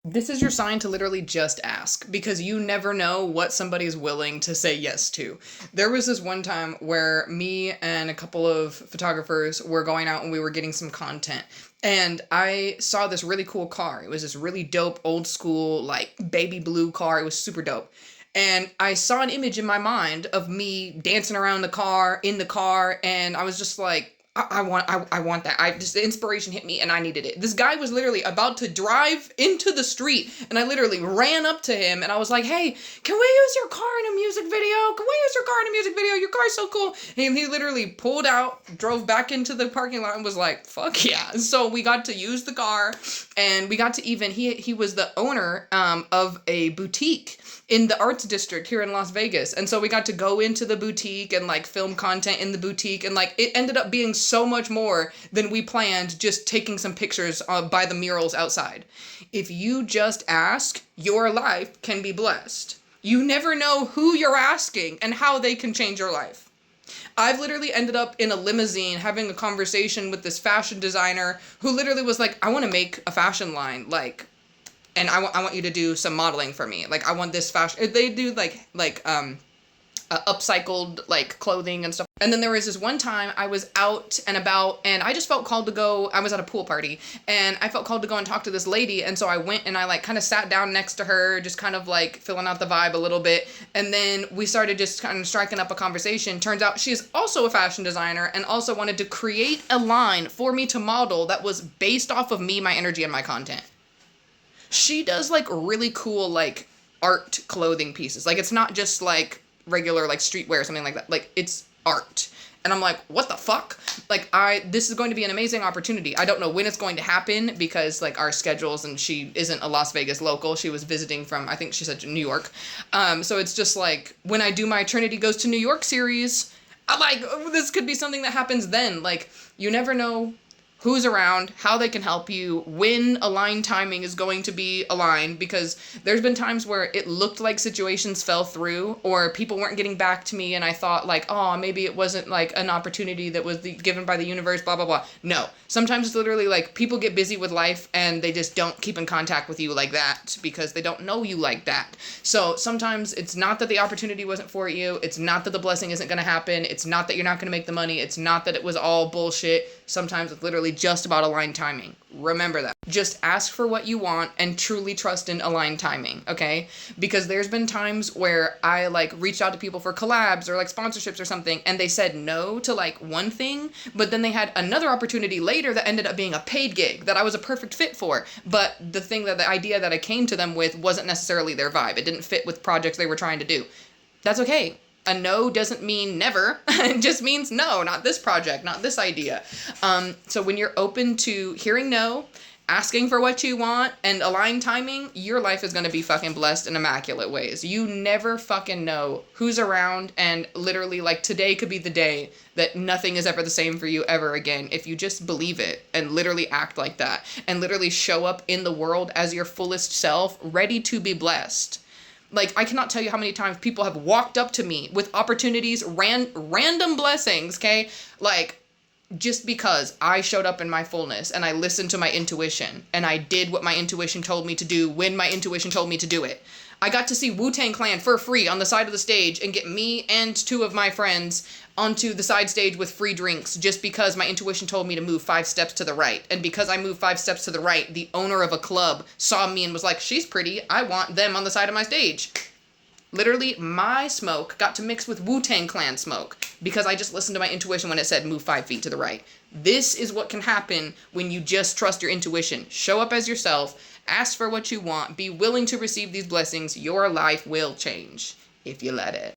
This is your sign to literally just ask because you never know what somebody's willing to say yes to. There was this one time where me and a couple of photographers were going out and we were getting some content. And I saw this really cool car. It was this really dope old school, like baby blue car. It was super dope. And I saw an image in my mind of me dancing around the car, in the car, and I was just like, I want that. I just the inspiration hit me and I needed it. This guy was literally about to drive into the street and I literally ran up to him and I was like, "Hey, can we use your car in a music video? Can we use your car in a music video? Your car's so cool." And he literally pulled out, drove back into the parking lot and was like, "Fuck yeah." So we got to use the car and we got to even he was the owner of a boutique in the arts district here in Las Vegas. And so we got to go into the boutique and like film content in the boutique. And like it ended up being so much more than we planned just taking some pictures by the murals outside. If you just ask, your life can be blessed. You never know who you're asking and how they can change your life. I've literally ended up in a limousine having a conversation with this fashion designer who literally was like, "I want to make a fashion line, like, and I want you to do some modeling for me. Like, I want this fashion." They do upcycled like clothing and stuff. And then there was this one time I was out and about and I just felt called to go. I was at a pool party and I felt called to go and talk to this lady. And so I went and I like kind of sat down next to her, just kind of like filling out the vibe a little bit. And then we started just kind of striking up a conversation. Turns out she's also a fashion designer and also wanted to create a line for me to model that was based off of me, my energy, and my content. She does like really cool like art clothing pieces. Like it's not just like regular like streetwear or something like that. Like it's art. And I'm like, what the fuck? Like this is going to be an amazing opportunity. I don't know when it's going to happen because like our schedules and she isn't a Las Vegas local. She was visiting from, I think she said New York. So it's just like when I do my Trinity Goes to New York series, I'm like, oh, this could be something that happens then. Like you never know who's around, how they can help you, when aligned timing is going to be aligned, because there's been times where it looked like situations fell through or people weren't getting back to me and I thought like, oh, maybe it wasn't like an opportunity that was given by the universe, blah, blah, blah. No, sometimes it's literally like people get busy with life and they just don't keep in contact with you like that because they don't know you like that. So sometimes it's not that the opportunity wasn't for you. It's not that the blessing isn't going to happen. It's not that you're not going to make the money. It's not that it was all bullshit. Sometimes it's literally just about aligned timing. Remember that. Just ask for what you want and truly trust in aligned timing, okay? Because there's been times where I like reached out to people for collabs or like sponsorships or something and they said no to like one thing, but then they had another opportunity later that ended up being a paid gig that I was a perfect fit for. But the idea that I came to them with wasn't necessarily their vibe. It didn't fit with projects they were trying to do. That's okay. A no doesn't mean never. It just means no, not this project, not this idea. So when you're open to hearing no, asking for what you want, and aligned timing, your life is going to be fucking blessed in immaculate ways. You never fucking know who's around, and literally, like, today could be the day that nothing is ever the same for you ever again if you just believe it and literally act like that and literally show up in the world as your fullest self, ready to be blessed. Like, I cannot tell you how many times people have walked up to me with opportunities, random blessings, okay? Like, just because I showed up in my fullness and I listened to my intuition and I did what my intuition told me to do when my intuition told me to do it. I got to see Wu-Tang Clan for free on the side of the stage and get me and two of my friends onto the side stage with free drinks just because my intuition told me to move 5 steps to the right. And because I moved 5 steps to the right, the owner of a club saw me and was like, "She's pretty. I want them on the side of my stage." Literally, my smoke got to mix with Wu-Tang Clan smoke because I just listened to my intuition when it said move 5 feet to the right. This is what can happen when you just trust your intuition. Show up as yourself, ask for what you want, be willing to receive these blessings. Your life will change if you let it.